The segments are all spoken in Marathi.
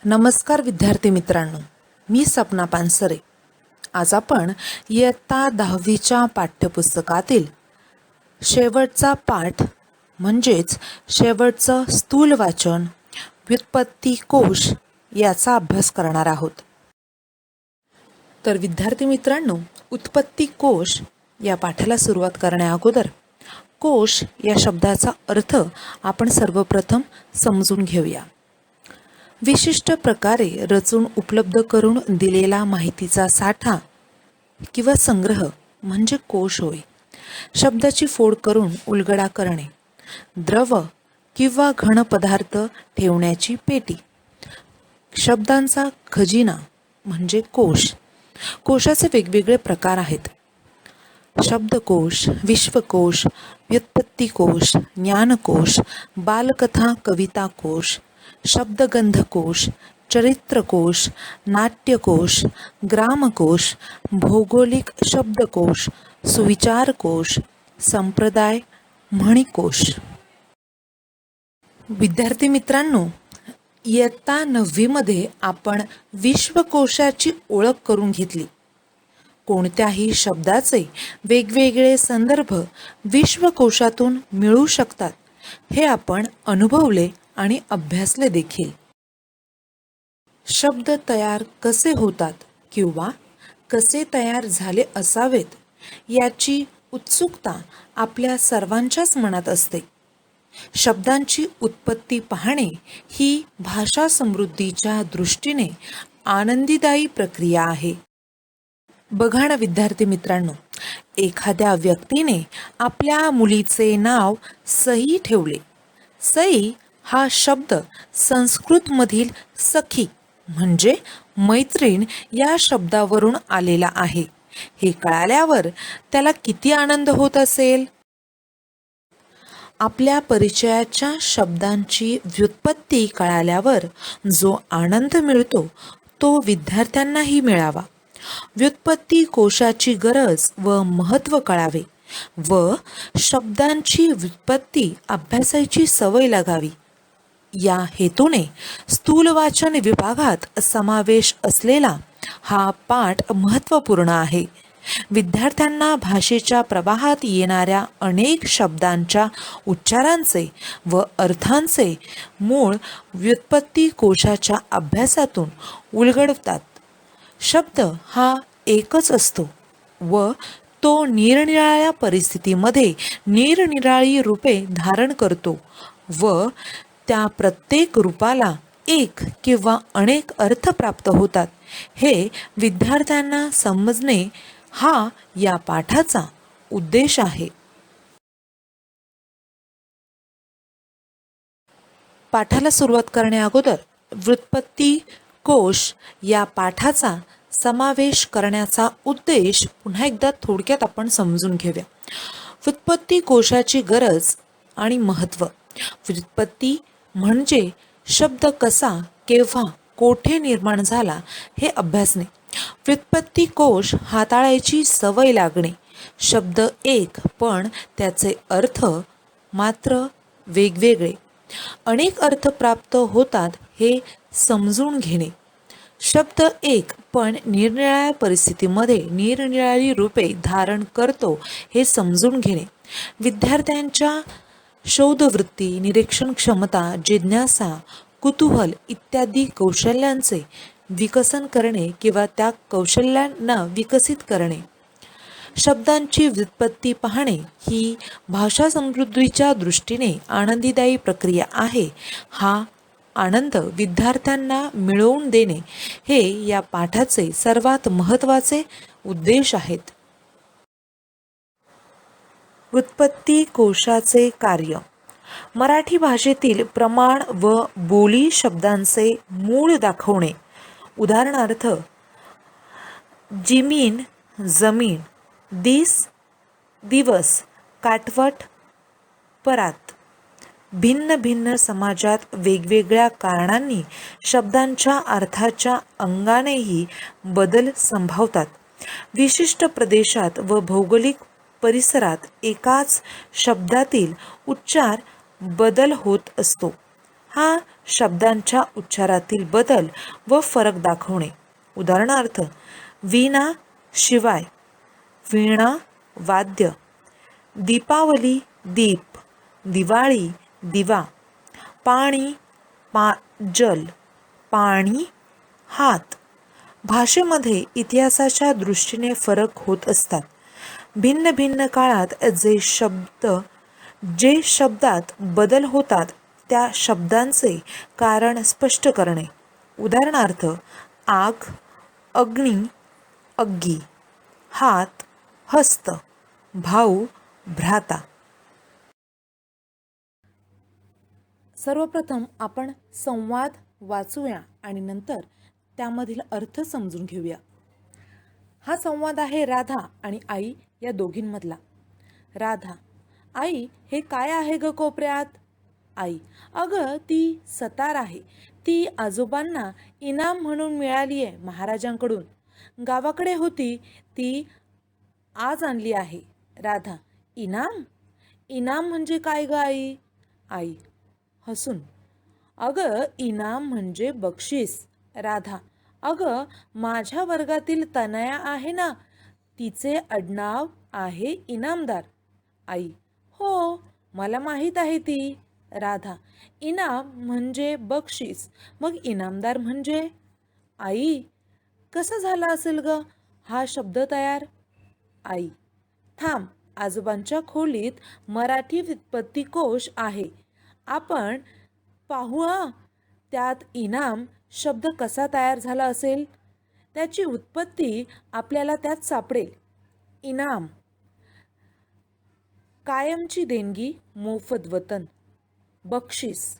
नमस्कार विद्यार्थी मित्रांनो, मी सपना पानसरे. आज आपण इयत्ता 10वीच्या पाठ्यपुस्तकातील शेवटचा पाठ म्हणजेच शेवटचं स्थूल वाचन व्युत्पत्ती कोश याचा अभ्यास करणार आहोत. तर विद्यार्थी मित्रांनो, उत्पत्ती कोश या पाठाला सुरुवात करण्या अगोदर कोश या शब्दाचा अर्थ आपण सर्वप्रथम समजून घेऊया. विशिष्ट प्रकारे रचून उपलब्ध करून दिलेला माहितीचा साठा किंवा संग्रह म्हणजे कोश होय. शब्दाची फोड करून उलगडा करणे, द्रव किंवा घन पदार्थ ठेवण्याची पेटी, शब्दांचा खजिना म्हणजे कोश. कोशाचे वेगवेगळे प्रकार आहेत: शब्दकोश, विश्वकोश, व्युत्पत्तीकोश, ज्ञानकोश, बालकथा कविता कोश, शब्दगंधकोश, चरित्रकोश, नाट्यकोश, ग्रामकोश, भौगोलिक शब्दकोश, सुविचारकोश, संप्रदाय म्हणीकोश. विद्यार्थी मित्रांनो, इयत्ता 9वीमध्ये आपण विश्वकोशाची ओळख करून घेतली. कोणत्याही शब्दाचे वेगवेगळे संदर्भ विश्वकोशातून मिळू शकतात हे आपण अनुभवले आणि अभ्यासले देखील. शब्द तयार कसे होतात किंवा कसे तयार झाले असावेत याची उत्सुकता आपल्या सर्वांच्याच मनात असते. शब्दांची उत्पत्ती पाहणे ही भाषा समृद्धीच्या दृष्टीने आनंदीदायी प्रक्रिया आहे. बघा ना विद्यार्थी मित्रांनो, एखाद्या व्यक्तीने आपल्या मुलीचे नाव सई ठेवले. सई हा शब्द संस्कृतमधील सखी म्हणजे मैत्रीण या शब्दावरून आलेला आहे. हे कळाल्यावर त्याला किती आनंद होत असेल. आपल्या परिचयाच्या शब्दांची व्युत्पत्ती कळाल्यावर जो आनंद मिळतो तो विद्यार्थ्यांनाही मिळावा. व्युत्पत्ती कोशाची गरज व महत्त्व कळावे व शब्दांची व्युत्पत्ती अभ्यासाची सवय लागावी. या हेतूने स्थूल वाचन विभागात समावेश असलेला हा पाठ महत्त्वपूर्ण आहे. विद्यार्थ्यांना भाषेच्या प्रवाहात येणाऱ्या अनेक शब्दांच्या उच्चारांचे व अर्थांचे मूळ व्युत्पत्ती कोशाच्या अभ्यासातून उलगडतात. शब्द हा एकच असतो व तो निरनिराळ्या परिस्थितीमध्ये निरनिराळी रूपे धारण करतो व त्या प्रत्येक रूपाला एक किंवा अनेक अर्थ प्राप्त होतात. हे विद्यार्थ्यांना समजणे हा या पाठाचा उद्देश आहे. पाठाला सुरुवात करण्या अगोदर व्युत्पत्ती कोश या पाठाचा समावेश करण्याचा उद्देश पुन्हा एकदा थोडक्यात आपण समजून घेऊया. व्युत्पत्ती कोशाची गरज आणि महत्त्व. व्युत्पत्ती म्हणजे शब्द कसा, केव्हा, कोठे निर्माण झाला हे अभ्यासणे. व्युत्पत्ती कोश हाताळायची सवय लागणे. शब्द एक पण त्याचे अर्थ मात्र वेगवेगळे. अनेक अर्थ प्राप्त होतात हे समजून घेणे. शब्द एक पण निरनिराळ्या परिस्थितीमध्ये निरनिराळी रूपे धारण करतो हे समजून घेणे. विद्यार्थ्यांच्या शोधवृत्ती, निरीक्षण क्षमता, जिज्ञासा, कुतूहल इत्यादी कौशल्यांचे विकसन करणे किंवा त्या कौशल्यांना विकसित करणे. शब्दांची व्युत्पत्ती पाहणे ही भाषा समृद्धीच्या दृष्टीने आनंदीदायी प्रक्रिया आहे. हा आनंद विद्यार्थ्यांना मिळवून देणे हे या पाठाचे सर्वात महत्त्वाचे उद्देश आहेत. व्युत्पत्ती कोशाचे कार्य. मराठी भाषेतील प्रमाण व बोली शब्दांचे मूळ दाखवणे. उदाहरणार्थ, जिमीन जमीन, दिवस, काटवट, परात. भिन्न भिन्न समाजात वेगवेगळ्या कारणांनी शब्दांच्या अर्थाच्या अंगानेही बदल संभवतात. विशिष्ट प्रदेशात व भौगोलिक परिसरात एकाच शब्दातील उच्चार बदल होत असतो. हा शब्दांच्या उच्चारातील बदल व फरक दाखवणे. उदाहरणार्थ, वीणा शिवाय, वीणा वाद्य, दीपावली दीप, दिवाळी दिवा, पाणी जल, पाणी हात. भाषेमध्ये इतिहासाच्या दृष्टीने फरक होत असतात. भिन्न भिन्न काळात जे शब्दात बदल होतात त्या शब्दांचे कारण स्पष्ट करणे. उदाहरणार्थ, आग, अग्नी, अग्गी, हात, हस्त, भाऊ, भ्राता. सर्वप्रथम आपण संवाद वाचूया आणि नंतर त्यामधील अर्थ समजून घेऊया. हा संवाद आहे राधा आणि आई या दोघींमधला. राधा: आई, हे काय आहे ग कोपऱ्यात? आई: अगं, ती सतार आहे. ती आजोबांना इनाम म्हणून मिळाली आहे महाराजांकडून. गावाकडे होती, ती आज आणली आहे. राधा: इनाम? इनाम म्हणजे काय ग आई? आई हसून: अगं, इनाम म्हणजे बक्षीस. राधा: अगं, माझ्या वर्गातील तनया आहे ना, तिचे आडनाव आहे इनामदार. आई: हो, मला माहीत आहे ती. राधा: इनाम म्हणजे बक्षीस, मग इनामदार म्हणजे? आई: कसा झाला असेल ग हा शब्द तयार? आई: थांब, आजोबांच्या खोलीत मराठी व्युत्पत्तिकोश आहे, आपण पाहूया त्यात इनाम शब्द कसा तयार झाला असेल. त्याची उत्पत्ती आपल्याला त्यात सापडेल. इनाम: कायमची देणगी, मोफत वतन. बक्षीस.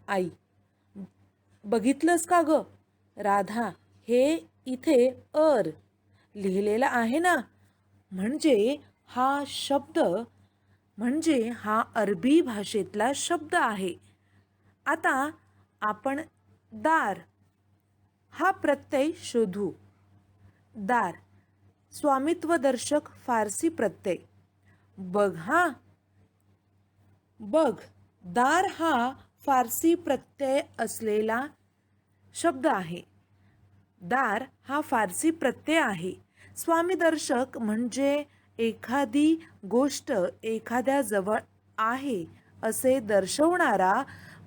आई: बघितलंस का ग राधा, हे इथे लिहिलेला आहे ना, म्हणजे हा अरबी भाषेतला शब्द आहे. आता आपण दार हा प्रत्यय शोधू. दार स्वामित्वदर्शक फारसी प्रत्यय. बघ, दार हा फारसी प्रत्यय असलेला शब्द आहे. दार हा फारसी प्रत्यय आहे. स्वामीदर्शक म्हणजे एखादी गोष्ट एखाद्या जवळ आहे असे दर्शवणारा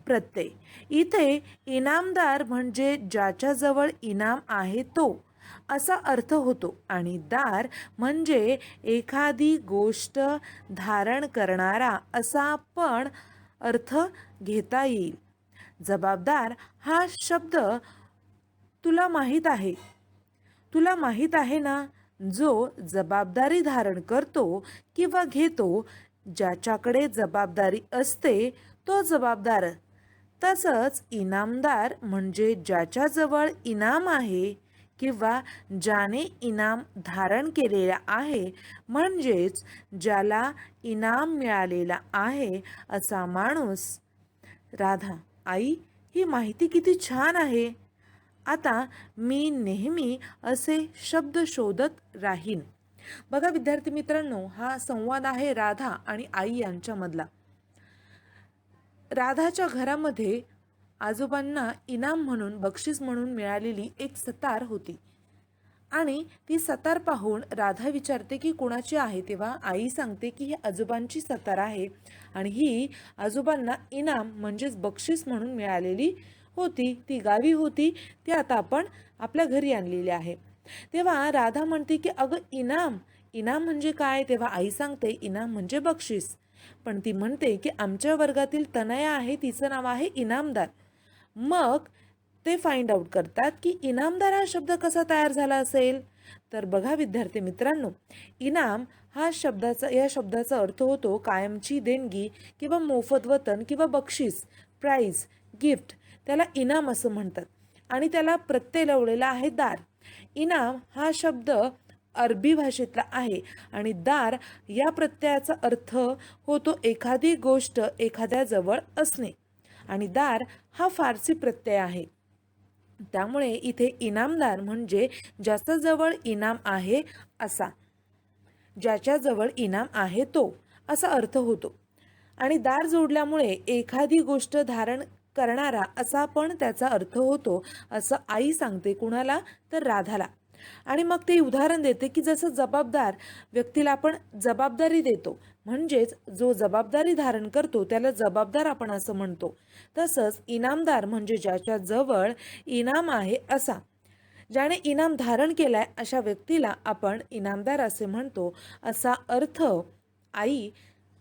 प्रत्यय. इथे इनामदार म्हणजे ज्याच्याजवळ इनाम आहे तो असा अर्थ होतो आणि दार म्हणजे एखादी गोष्ट धारण करणारा असा पण अर्थ घेता येईल. जबाबदार हा शब्द तुला माहीत आहे ना, जो जबाबदारी धारण करतो किंवा घेतो, ज्याच्याकडे जबाबदारी असते तो जबाबदार. तसंच इनामदार म्हणजे ज्याच्याजवळ इनाम आहे किंवा ज्याने इनाम धारण केलेला आहे, म्हणजेच ज्याला इनाम मिळालेला आहे असा माणूस. राधा: आई, ही माहिती किती छान आहे. आता मी नेहमी असे शब्द शोधत राहीन. बघा विद्यार्थी मित्रांनो, हा संवाद आहे राधा आणि आई यांच्यामधला. राधाच्या घरामध्ये आजोबांना इनाम म्हणून, बक्षीस म्हणून मिळालेली एक सतार होती आणि ती सतार पाहून राधा विचारते की कुणाची आहे. तेव्हा आई सांगते की ही आजोबांची सतार आहे आणि ही आजोबांना इनाम म्हणजेच बक्षीस म्हणून मिळालेली होती. ती गावी होती, ती आता आपण आपल्या घरी आणलेली आहे. तेव्हा राधा म्हणते की अगं, इनाम म्हणजे काय? तेव्हा आई सांगते इनाम म्हणजे बक्षीस. पण ती म्हणते की आमच्या वर्गातील तनया आहे, तिचं नाव आहे इनामदार. मग ते फाइंड आउट करतात की इनामदार हा शब्द कसा तयार झाला असेल. तर बघा विद्यार्थी मित्रांनो, इनाम या शब्दाचा अर्थ होतो कायमची देणगी किंवा मोफत वतन किंवा बक्षीस, प्राइज, गिफ्ट. त्याला इनाम असं म्हणतात आणि त्याला प्रत्यय लावलेला आहे दार. इनाम हा शब्द अरबी भाषेतला आहे आणि दार या प्रत्ययाचा अर्थ होतो एखादी गोष्ट एखाद्याजवळ असणे आणि दार हा फारसी प्रत्यय आहे. त्यामुळे इथे इनामदार म्हणजे ज्याच्याजवळ इनाम आहे असा, ज्याच्याजवळ इनाम आहे तो असा अर्थ होतो. आणि दार जोडल्यामुळे एखादी गोष्ट धारण करणारा असा पण त्याचा अर्थ होतो असं आई सांगते. कुणाला? तर राधाला. आणि मग ते उदाहरण देते की जसं जबाबदार व्यक्तीला आपण जबाबदारी देतो, म्हणजेच जो जबाबदारी धारण करतो त्याला जबाबदार आपण असं म्हणतो. तसंच इनामदार म्हणजे ज्याच्या जवळ इनाम आहे असा. ज्याने इनाम धारण केलाय अशा व्यक्तीला आपण इनामदार असे म्हणतो, असा अर्थ आई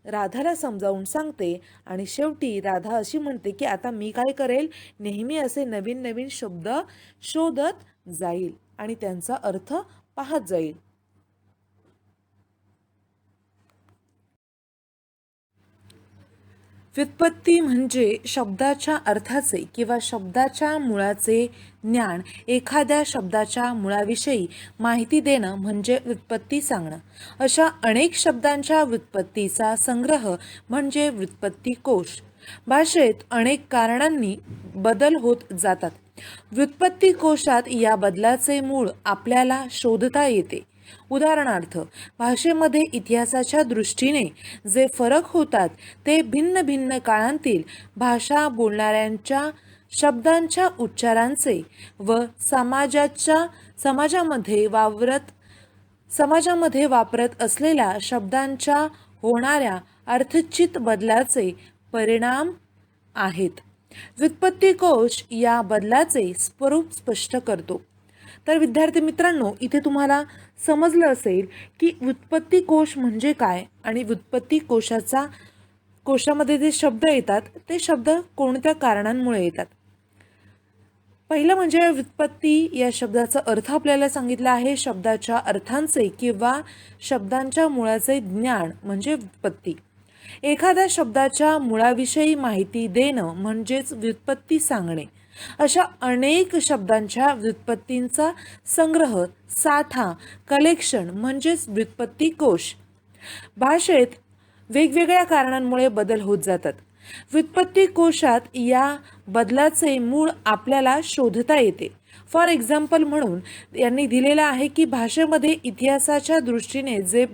राधाला समजावून सांगते. आणि शेवटी राधा अशी म्हणते की आता मी काय करेल, नेहमी असे नवीन नवीन शब्द शोधत जाईल आणि त्यांचा अर्थ पाहत जाईल. व्युत्पत्ती म्हणजे शब्दाच्या अर्थाचे किंवा शब्दाच्या मुळाचे ज्ञान. एखाद्या शब्दाच्या मुळाविषयी माहिती देणं म्हणजे व्युत्पत्ती सांगणं. अशा अनेक शब्दांच्या व्युत्पत्तीचा संग्रह म्हणजे व्युत्पत्ती कोश. भाषेत अनेक कारणांनी बदल होत जातात. व्युत्पत्ती कोशात या बदलाचे मूळ आपल्याला शोधता येते. उदाहरणार्थ, भाषेमध्ये इतिहासाच्या दृष्टीने जे फरक होतात ते भिन्न भिन्न काळांतील भाषा बोलणाऱ्यांच्या शब्दांच्या उच्चारांचे व समाजामध्ये वापरत असलेल्या शब्दांच्या होणाऱ्या अर्थचित बदलाचे परिणाम आहेत. व्युत्पत्ती कोश या बदलाचे स्वरूप स्पष्ट करतो. तर विद्यार्थी मित्रांनो, इथे तुम्हाला समजलं असेल की व्युत्पत्ती कोश म्हणजे काय आणि व्युत्पत्ती कोशामध्ये जे शब्द येतात ते शब्द कोणत्या कारणांमुळे येतात. पहिलं म्हणजे व्युत्पत्ती या शब्दाचा अर्थ आपल्याला सांगितला आहे. शब्दाच्या अर्थांचे किंवा शब्दांच्या मुळाचे ज्ञान म्हणजे व्युत्पत्ती. एखाद्या शब्दाच्या मुळाविषयी माहिती देणं म्हणजेच व्युत्पत्ती सांगणे. अशा अनेक शब्दांच्या व्युत्पत्तींचा संग्रह, साठा, कलेक्शन म्हणजेच व्युत्पत्ती कोश. भाषेत वेगवेगळ्या कारणांमुळे बदल होत जातात. व्युत्पत्ती कोशात या बदलाचे मूळ आपल्याला शोधता येते. फॉर एक्झाम्पल म्हणून यांनी दिलेलं आहे की भाषेमध्ये इतिहासाच्या दृष्टीने जे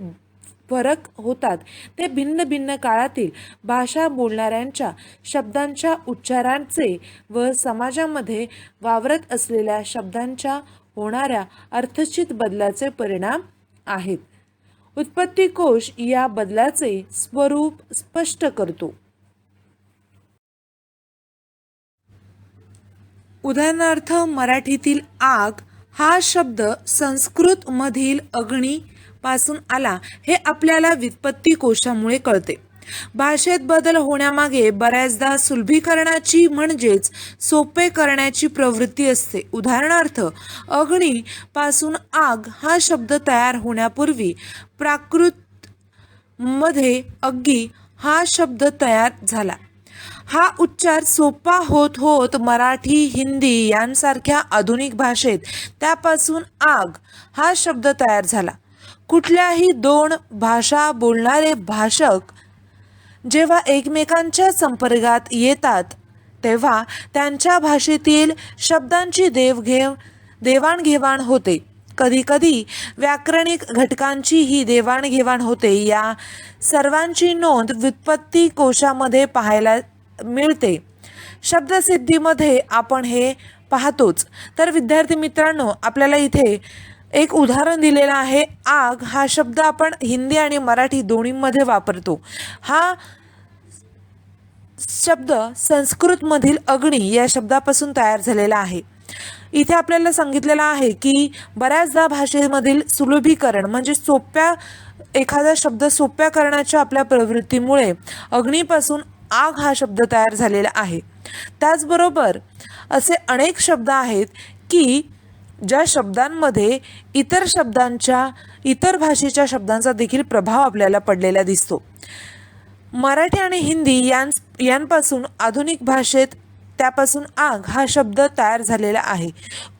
फरक होतात ते भिन्न भिन्न काळातील भाषा बोलणाऱ्यांच्या शब्दांच्या उच्चारांचे व समाजामध्ये वावरत असलेल्या शब्दांच्या होणाऱ्या अर्थचित बदलाचे परिणाम आहेत. व्युत्पत्ती कोश या बदलाचे स्वरूप स्पष्ट करतो. उदाहरणार्थ, मराठीतील आग हा शब्द संस्कृत मधील अग्नी पासून आला हे आपल्याला व्युत्पत्ती कोशामुळे कळते. भाषेत बदल होण्यामागे बऱ्याचदा सुलभीकरणाची म्हणजेच सोपे करण्याची प्रवृत्ती असते. उदाहरणार्थ, अग्नी पासून आग हा शब्द तयार होण्यापूर्वी प्राकृत मध्ये अग्गी हा शब्द तयार झाला. हा उच्चार सोपा होत होत मराठी, हिंदी यांसारख्या आधुनिक भाषेत त्यापासून आग हा शब्द तयार झाला. कुठल्याही दोन भाषा बोलणारे भाषक जेव्हा एकमेकांच्या संपर्कात येतात तेव्हा त्यांच्या भाषेतील शब्दांची देवाणघेवाण होते. कधीकधी व्याकरणिक घटकांची ही देवाणघेवाण होते. या सर्वांची नोंद व्युत्पत्ती कोशामध्ये पाहायला मिळते. शब्दसिद्धीमध्ये आपण हे पाहतोच. तर विद्यार्थी मित्रांनो, आपल्याला इथे एक उदाहरण दिलेलं आहे. आग हा शब्द आपण हिंदी आणि मराठी दोन्हीमध्ये वापरतो. हा शब्द संस्कृतमधील अग्नी या शब्दापासून तयार झालेला आहे. इथे आपल्याला सांगितलेलं आहे की बऱ्याचदा भाषेमधील सुलभीकरण म्हणजे एखादा शब्द सोप्या करण्याच्या आपल्या प्रवृत्तीमुळे अग्नीपासून आग हा शब्द तयार झालेला आहे. त्याचबरोबर असे अनेक शब्द आहेत की ज्या शब्दांमध्ये इतर भाषेच्या शब्दांचा देखील प्रभाव आपल्याला पडलेला दिसतो. मराठी आणि हिंदी यांपासून आधुनिक भाषेत त्यापासून आग हा शब्द तयार झालेला आहे.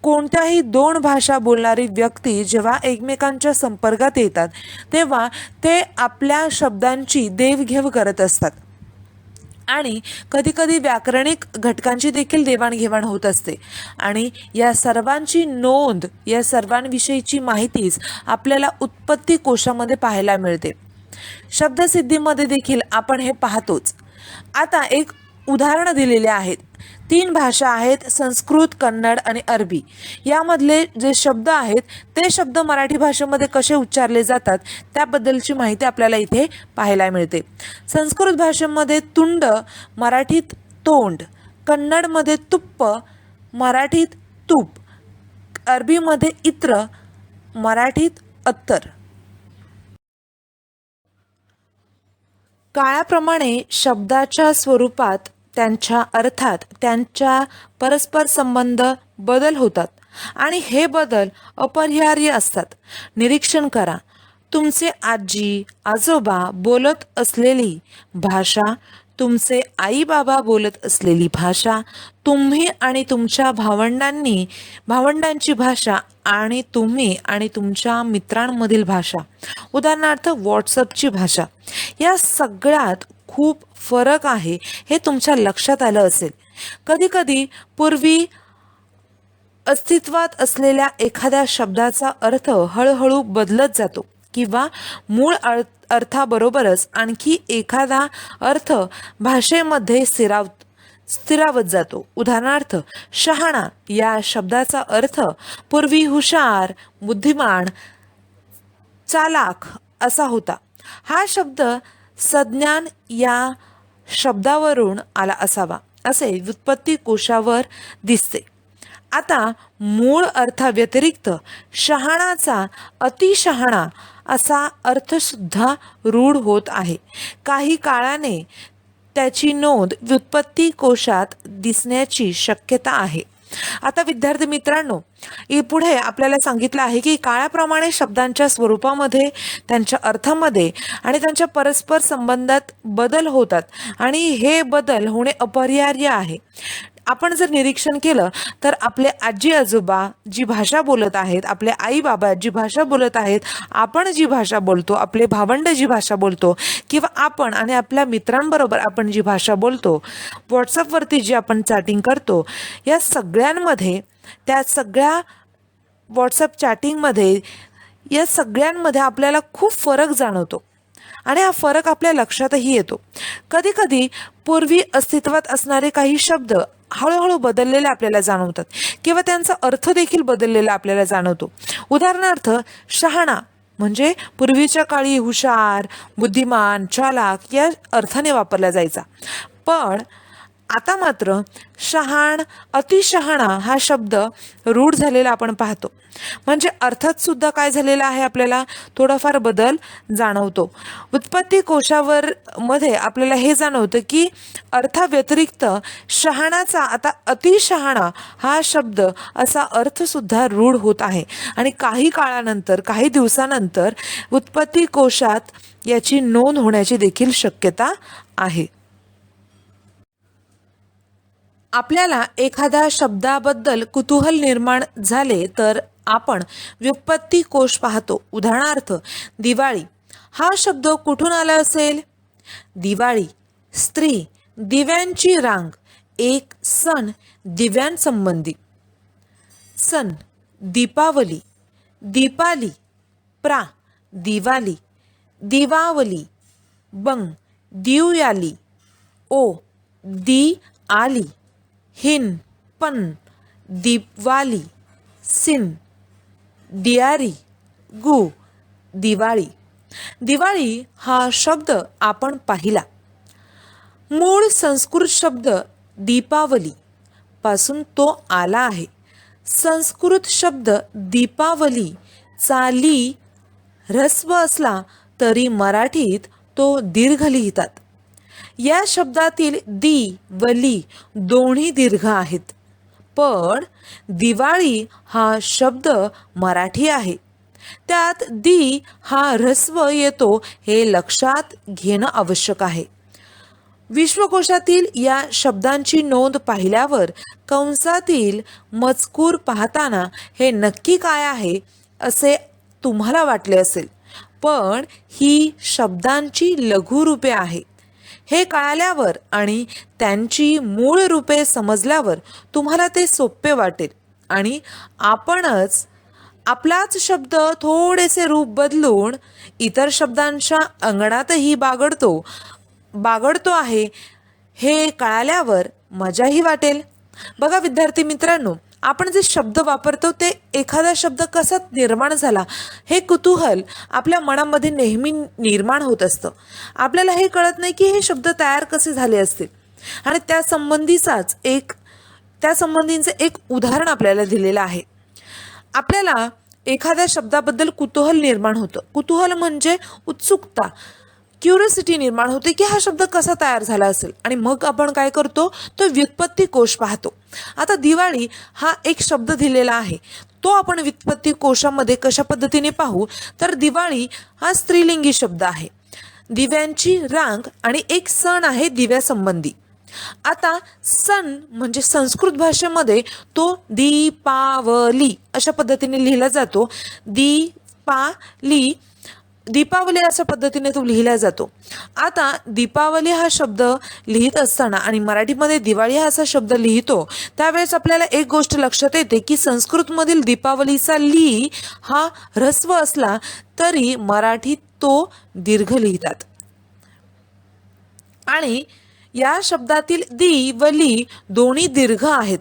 कोणत्याही दोन भाषा बोलणारी व्यक्ती जेव्हा एकमेकांच्या संपर्कात येतात तेव्हा ते आपल्या शब्दांची देवघेव करत असतात आणि कधीकधी व्याकरणिक घटकांची देखील देवाणघेवाण होत असते. आणि या सर्वांची नोंद, या सर्वांविषयीची माहितीच आपल्याला उत्पत्ती कोशामध्ये पाहायला मिळते. शब्दसिद्धीमध्ये देखील आपण हे पाहतोच. आता एक उदाहरणं दिलेले आहेत. 3 भाषा आहेत, संस्कृत, कन्नड आणि अरबी. यामधले जे शब्द आहेत ते शब्द मराठी भाषेमध्ये कसे उच्चारले जातात त्याबद्दलची माहिती आपल्याला इथे पाहायला मिळते. संस्कृत भाषेमध्ये तुंड, मराठीत तोंड. कन्नडमध्ये तुप्प, मराठीत तूप. अरबीमध्ये इत्र, मराठीत अत्तर. काळाप्रमाणे शब्दाच्या स्वरूपात, त्यांच्या अर्थात, त्यांच्या परस्पर संबंध बदल होतात आणि हे बदल अपरिहार्य असतात. निरीक्षण करा. तुमचे आजी आजोबा बोलत असलेली भाषा, तुमचे आई बाबा बोलत असलेली भाषा, तुम्ही आणि तुमच्या भावंडांची भाषा आणि तुम्ही आणि तुमच्या मित्रांमधील भाषा, उदाहरणार्थ व्हॉट्सअपची भाषा, या सगळ्यात खूप फरक आहे हे तुमच्या लक्षात आलं असेल. कधीकधी पूर्वी अस्तित्वात असलेल्या एखाद्या शब्दाचा अर्थ हळूहळू बदलत जातो किंवा मूळ अर्थाबरोबरच आणखी एखादा अर्थ भाषेमध्ये स्थिरावत जातो. उदाहरणार्थ शहाणा या शब्दाचा अर्थ पूर्वी हुशार, बुद्धिमान, चालाक असा होता. हा शब्द सज्ञान या शब्दावरून आला असावा असे व्युत्पत्ती कोशावर दिसते. आता मूळ अर्थाव्यतिरिक्त शहाणाचा अतिशहाणा असा अर्थसुद्धा रूढ होत आहे. काही काळाने त्याची नोंद व्युत्पत्ती कोशात दिसण्याची शक्यता आहे. आता विद्यार्थी मित्रांनो, पुढे आपल्याला सांगितलं आहे की काळाप्रमाणे शब्दांच्या स्वरूपामध्ये, त्यांच्या अर्थामध्ये आणि त्यांच्या परस्पर संबंधात बदल होतात आणि हे बदल होणे अपरिहार्य आहे. आपण जर निरीक्षण केलं तर आपले आजी आजोबा जी भाषा बोलत आहेत, आपले आई बाबा जी भाषा बोलत आहेत, आपण जी भाषा बोलतो, आपले भावंड जी भाषा बोलतो किंवा आपण आणि आपल्या मित्रांबरोबर आपण जी भाषा बोलतो, व्हॉट्सअपवरती जी आपण चॅटिंग करतो, या सगळ्यांमध्ये, त्या सगळ्या व्हॉट्सअप चॅटिंगमध्ये, या सगळ्यांमध्ये आपल्याला खूप फरक जाणवतो आणि हा फरक आपल्या लक्षातही येतो. कधीकधी पूर्वी अस्तित्वात असणारे काही शब्द हळूहळू बदललेले आपल्याला जाणवतात किंवा त्यांचा अर्थ देखील बदललेला आपल्याला जाणवतो. उदाहरणार्थ शहाणा म्हणजे पूर्वीच्या काळी हुशार, बुद्धिमान, चालाक या अर्थाने वापरला जायचा, पण आता मात्र शहाण, अतिशहाणा हा शब्द रूढ झालेला आपण पाहतो. म्हणजे अर्थात सुद्धा काय झालेला आहे, आपल्याला थोडाफार बदल जाणवतो. उत्पत्ती कोशावर मध्ये आपल्याला हे जाणवतं की अर्थाव्यतिरिक्त शहाणाचा आता अतिशहाणा हा शब्द असा अर्थ सुद्धा रूढ होत आहे आणि काही काळानंतर, काही दिवसानंतर उत्पत्ती कोशात याची नोंद होण्याची देखील शक्यता आहे. आपल्याला एखाद्या शब्दाबद्दल कुतूहल निर्माण झाले तर आपण व्युत्पत्ती कोश पाहतो. उदाहरणार्थ दिवाळी हा शब्द कुठून आला असेल? दिवाळी, स्त्री, दिव्यांची रांग, एक सण दिव्यांसंबंधी. सण दीपावली, दीपाली, प्रा दिवाली, दिवावली, बंग दिवयाली, ओ दी आली, हिन पन दिवाली, सिन दियारी, गु दिवाळी. दिवाळी हा शब्द आपण पाहिला. मूळ संस्कृत शब्द दीपावली पासून तो आला आहे. संस्कृत शब्द दीपावली चा ली ह्रस्व असला तरी मराठीत तो दीर्घ लिहितात. या शब्दातील दी व ली दोन्ही दीर्घ आहेत, पण दिवाळी हा शब्द मराठी आहे, त्यात दी हा ह्रस्व येतो हे लक्षात घेणं आवश्यक आहे. विश्वकोशातील या शब्दांची नोंद पाहिल्यावर कंसातील मजकूर पाहताना हे नक्की काय आहे असे तुम्हाला वाटले असेल, पण ही शब्दांची लघुरूपे आहेत. हे कळाल्यावर आणि त्यांची मूळ रूपे समजल्यावर तुम्हाला ते सोपे वाटेल आणि आपणच आपलाच शब्द थोडेसे रूप बदलून इतर शब्दांच्या अंगणातही बागडतो आहे हे कळाल्यावर मजाही वाटेल. बघा विद्यार्थी मित्रांनो, आपण जे शब्द वापरतो ते एखादा शब्द कसा निर्माण झाला हे कुतूहल आपल्या मनामध्ये नेहमी निर्माण होत असतं. आपल्याला हे कळत नाही की हे शब्द तयार कसे झाले असतील, आणि त्या संबंधीचं एक उदाहरण आपल्याला दिलेलं आहे. आपल्याला एखाद्या शब्दाबद्दल कुतूहल निर्माण होतं. कुतूहल म्हणजे उत्सुकता, क्युरिओसिटी निर्माण होते की हा शब्द कसा तयार झाला असेल, आणि मग आपण काय करतो, तो व्युत्पत्ती कोश पाहतो. आता दिवाळी हा एक शब्द दिलेला आहे, तो आपण व्युत्पत्ती कोशामध्ये कशा पद्धतीने पाहू, तर दिवाळी हा स्त्रीलिंगी शब्द आहे. दिव्यांची रांग आणि एक सण आहे दिव्यासंबंधी. आता सण म्हणजे संस्कृत भाषेमध्ये तो दीपावली अशा पद्धतीने लिहिला जातो. दीपावली अशा पद्धतीने तो लिहिला जातो. आता दीपावली हा शब्द लिहित असताना आणि मराठीमध्ये दिवाळी हा असा शब्द लिहितो त्यावेळेस आपल्याला एक गोष्ट लक्षात येते की संस्कृतमधील दीपावलीचा ली हा ऱ्हस्व असला तरी मराठीत तो दीर्घ लिहितात. आणि या शब्दातील दी व ली दोन्ही दीर्घ आहेत,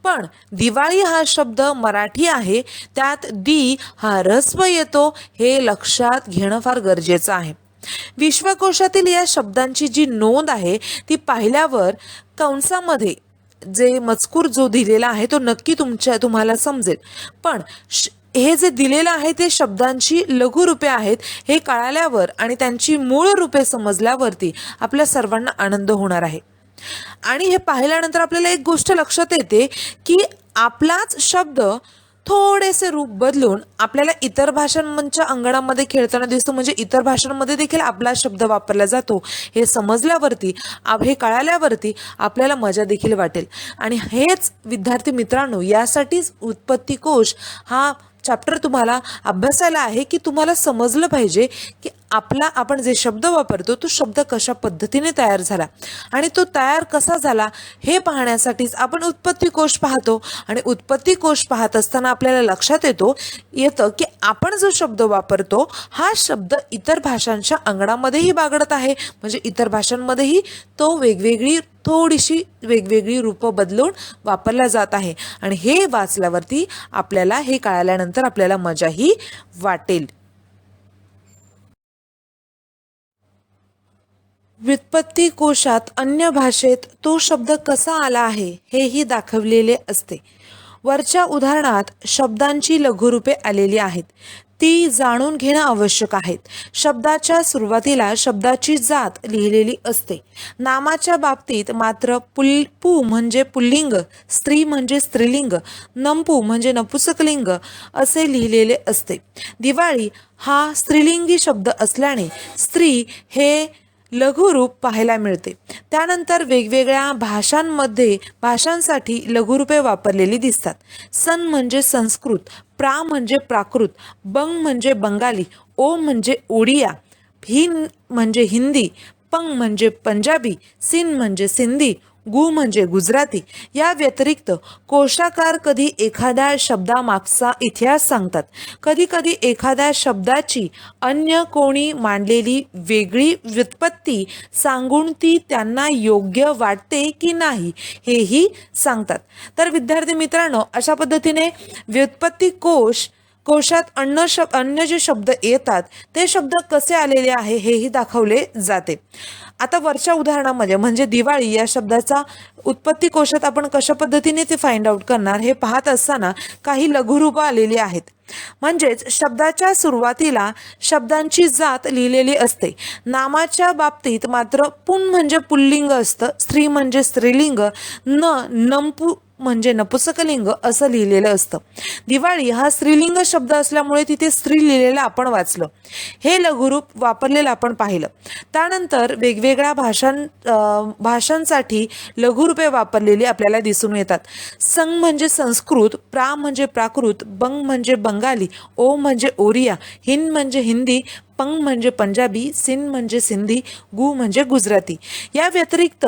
पण दिवाळी हा शब्द मराठी आहे, त्यात दी हा ऱ्हस्व येतो, हे लक्षात घेणं फार गरजेचं आहे. विश्वकोशातील या शब्दांची जी नोंद आहे ती पाहिल्यावर कंसामध्ये जे मजकूर जो दिलेला आहे तो नक्की तुम्हाला समजेल. पण हे जे दिलेलं आहे ते शब्दांची लघुरूपे आहेत हे कळाल्यावर आणि त्यांची मूळ रूपे समजल्यावरती आपल्या सर्वांना आनंद होणार आहे. आणि हे पाहिल्यानंतर आपल्याला एक गोष्ट लक्षात येते की आपलाच शब्द थोडेसे रूप बदलून आपल्याला इतर भाषांच्या अंगणामध्ये खेळताना दिसतो, म्हणजे इतर भाषांमध्ये देखील आपला शब्द वापरला जातो. हे समजल्यावरती हे कळाल्यावरती आपल्याला मजा देखील वाटेल. आणि हेच विद्यार्थी मित्रांनो, यासाठीच उत्पत्ती कोश हा चॅप्टर तुम्हाला अभ्यासायला आहे की तुम्हाला समजलं पाहिजे की आपण जे शब्द वापरतो तो शब्द कशा पद्धतीने तयार झाला, आणि तो तयार कसा झाला हे पाहण्यासाठीच आपण उत्पत्ती कोश पाहतो. आणि उत्पत्ती कोश पाहत असताना आपल्याला लक्षात येतं की आपण जो शब्द वापरतो हा शब्द इतर भाषांच्या अंगणामध्येही बागडत आहे, म्हणजे इतर भाषांमध्येही तो थोडीशी वेगवेगळी रूपं बदलून वापरला जात आहे. आणि हे वाचल्यावरती आपल्याला हे कळाल्यानंतर आपल्याला मजाही वाटेल. व्युत्पत्ती कोशात अन्य भाषेत तो शब्द कसा आला आहे हेही दाखवलेले असते. वरच्या उदाहरणात शब्दांची लघुरूपे आलेली आहेत, ती जाणून घेणं आवश्यक आहेत. शब्दाच्या सुरुवातीला शब्दाची जात लिहिलेली असते. नामाच्या बाबतीत मात्र पू म्हणजे पुल्लिंग, स्त्री म्हणजे स्त्रीलिंग, नंपू म्हणजे नपुसकलिंग असे लिहिलेले असते. दिवाळी हा स्त्रीलिंगी शब्द असल्याने स्त्री हे लघुरूप पाहायला मिळते. त्यानंतर वेगवेगळ्या भाषांसाठी लघुरूपे वापरलेली दिसतात. सन म्हणजे संस्कृत, प्रा म्हणजे प्राकृत, बंग म्हणजे बंगाली, ओ म्हणजे ओडिया, हिन म्हणजे हिंदी, पंग म्हणजे पंजाबी, सिन म्हणजे सिंधी, गु म्हणजे गुजराती. या व्यतिरिक्त कोशाकार कधी एखाद्या शब्दामागचा इतिहास सांगतात, कधी कधी एखाद्या शब्दाची अन्य कोणी मांडलेली वेगळी व्युत्पत्ती सांगून ती त्यांना योग्य वाटते की नाही हेही सांगतात. तर विद्यार्थी मित्रांनो, अशा पद्धतीने व्युत्पत्ती कोशात अन्य जे शब्द येतात ते शब्द कसे आलेले आहे हेही दाखवले जाते. आता वरच्या उदाहरणामध्ये म्हणजे दिवाळी या शब्दाचा उत्पत्ती कोशात आपण कशा पद्धतीने ते फाइंड आउट करणार हे पाहत असताना काही लघुरूपं आलेली आहेत. म्हणजेच शब्दाच्या सुरुवातीला शब्दांची जात लिहिलेली असते. नामाच्या बाबतीत मात्र पुन म्हणजे पुल्लिंग असतं, स्त्री म्हणजे स्त्रीलिंग, नंपू म्हणजे नपुसकलिंग असं लिहिलेलं असतं. दिवाळी हा स्त्रीलिंग शब्द असल्यामुळे तिथे स्त्री लिहिलेलं आपण वाचलं, हे लघुरूप वापरलेलं आपण पाहिलं. त्यानंतर वेगवेगळ्या भाषांसाठी लघुरूपे वापरलेली आपल्याला दिसून येतात. संग म्हणजे संस्कृत, प्रा म्हणजे प्राकृत, बंग म्हणजे बंगाली, ओ म्हणजे ओरिया, हिन म्हणजे हिंदी, पंग म्हणजे पंजाबी, सिन म्हणजे सिंधी, गु म्हणजे गुजराती. या व्यतिरिक्त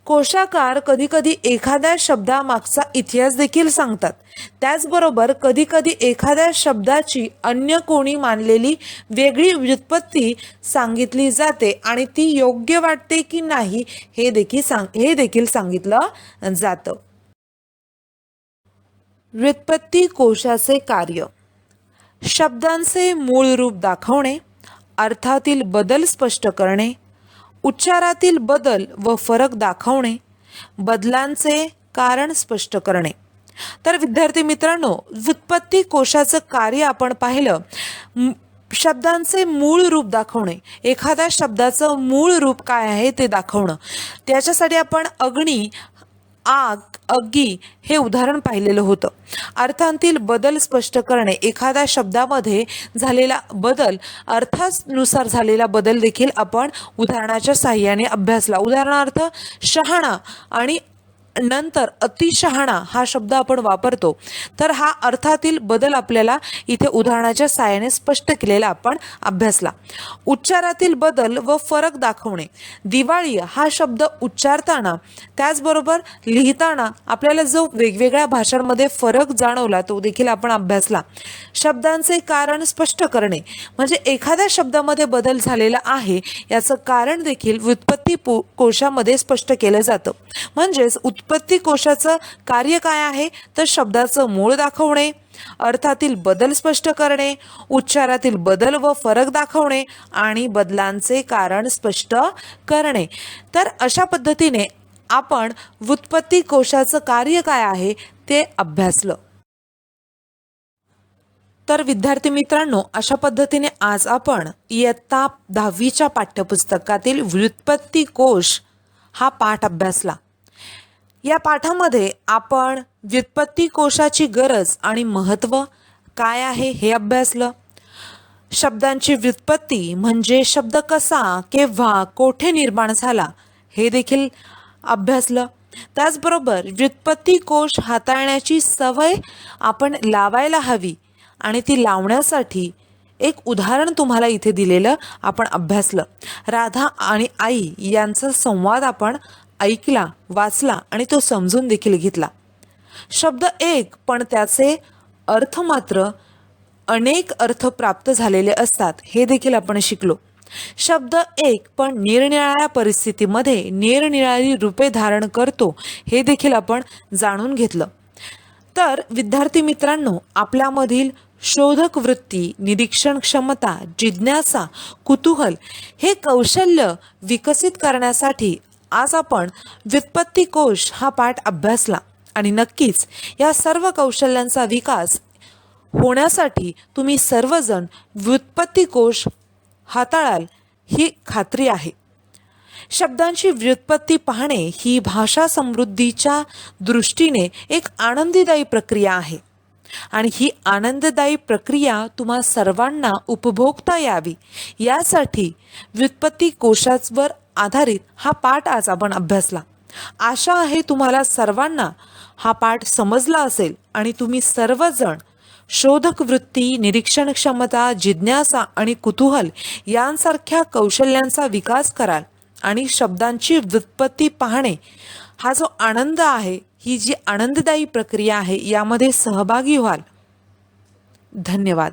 कोशाकार कधीकधी एखाद्या शब्दामागचा इतिहास देखील सांगतात. त्याचबरोबर कधीकधी एखाद्या शब्दाची अन्य कोणी मानलेली वेगळी व्युत्पत्ती सांगितली जाते आणि ती योग्य वाटते की नाही हे देखील सांगितलं जातं. व्युत्पत्ती कोशाचे कार्य: शब्दांचे मूळ रूप दाखवणे, अर्थातील बदल स्पष्ट करणे, उच्चारातील बदल व फरक दाखवणे, बदलांचे कारण स्पष्ट करणे. तर विद्यार्थी मित्रांनो, व्युत्पत्ती कोशाचं कार्य आपण पाहिलं. शब्दांचे मूळ रूप दाखवणे, एखाद्या शब्दाचं मूळ रूप काय आहे ते दाखवणं. त्याच्यासाठी आपण अग्नी, आग, अग्गी हे उदाहरण पाहिलेलं होतं. अर्थांतील बदल स्पष्ट करणे, एखाद्या शब्दामध्ये झालेला बदल, अर्थानुसार झालेला बदल देखील आपण उदाहरणाच्या साहाय्याने अभ्यासला. उदाहरणार्थ शहाणा आणि नंतर अतिशहाणा हा शब्द आपण वापरतो, तर हा अर्थातील बदल आपल्याला इथे उदाहरणाच्या साहाय्याने स्पष्ट केलेला आपण अभ्यासला. उच्चारातील बदल व फरक दाखवणे, दिवाळी हा शब्द उच्चारताना त्याचबरोबर लिहिताना आपल्याला जो वेगवेगळ्या भाषांमध्ये फरक जाणवला तो देखील आपण अभ्यासला. शब्दांचे कारण स्पष्ट करणे, म्हणजे एखाद्या शब्दामध्ये बदल झालेला आहे याचं कारण देखील व्युत्पत्ती कोशामध्ये स्पष्ट केलं जातं. म्हणजेच उत्पत्ती कोशाचं कार्य काय आहे तर शब्दाचं मूळ दाखवणे, अर्थातील बदल स्पष्ट करणे, उच्चारातील बदल व फरक दाखवणे आणि बदलांचे कारण स्पष्ट करणे. तर अशा पद्धतीने आपण व्युत्पत्ती कोशाचं कार्य काय आहे ते अभ्यासलं. तर विद्यार्थी मित्रांनो, अशा पद्धतीने आज आपण इयत्ता 10वीच्या पाठ्यपुस्तकातील व्युत्पत्ती कोश हा पाठ अभ्यासला. या पाठामध्ये आपण व्युत्पत्ती कोशाची गरज आणि महत्त्व काय आहे हे अभ्यासलं. शब्दांची व्युत्पत्ती म्हणजे शब्द कसा, केव्हा, कोठे निर्माण झाला हे देखील अभ्यासलं. त्याचबरोबर व्युत्पत्ती कोश हाताळण्याची सवय आपण लावायला हवी आणि ती लावण्यासाठी एक उदाहरण तुम्हाला इथे दिलेलं आपण अभ्यासलं. राधा आणि आई यांचा संवाद आपण ऐकला, वाचला आणि तो समजून देखील घेतला. शब्द एक पण त्याचे अर्थ मात्र अनेक अर्थ प्राप्त झालेले असतात हे देखील आपण शिकलो. शब्द एक पण निरनिराळ्या परिस्थितीमध्ये निरनिराळी रूपे धारण करतो हे देखील आपण जाणून घेतलं. तर विद्यार्थी मित्रांनो, आपल्यामधील शोधक वृत्ती, निरीक्षण क्षमता, जिज्ञासा, कुतूहल हे कौशल्य विकसित करण्यासाठी आज आपण व्युत्पत्ती कोश हा पाठ अभ्यासला आणि नक्कीच या सर्व कौशल्यांचा विकास होण्यासाठी तुम्ही सर्वजण व्युत्पत्ती कोश हाताळाल ही खात्री आहे. शब्दांची व्युत्पत्ती पाहणे ही भाषा समृद्धीच्या दृष्टीने एक आनंददायी प्रक्रिया आहे आणि ही आनंददायी प्रक्रिया तुम्हा सर्वांना उपभोगता यावी यासाठी व्युत्पत्ती कोशावर आधारित हा पाठ आज आपण अभ्यासला. आशा आहे तुम्हाला सर्वांना हा पाठ समजला असेल आणि तुम्ही सर्वजण शोधक वृत्ती, निरीक्षण क्षमता, जिज्ञासा आणि कुतूहल यांसारख्या कौशल्यांचा विकास कराल आणि शब्दांची व्युत्पत्ती पाहणे हा जो आनंद आहे, ही जी आनंददायी प्रक्रिया आहे यामध्ये सहभागी व्हाल. धन्यवाद.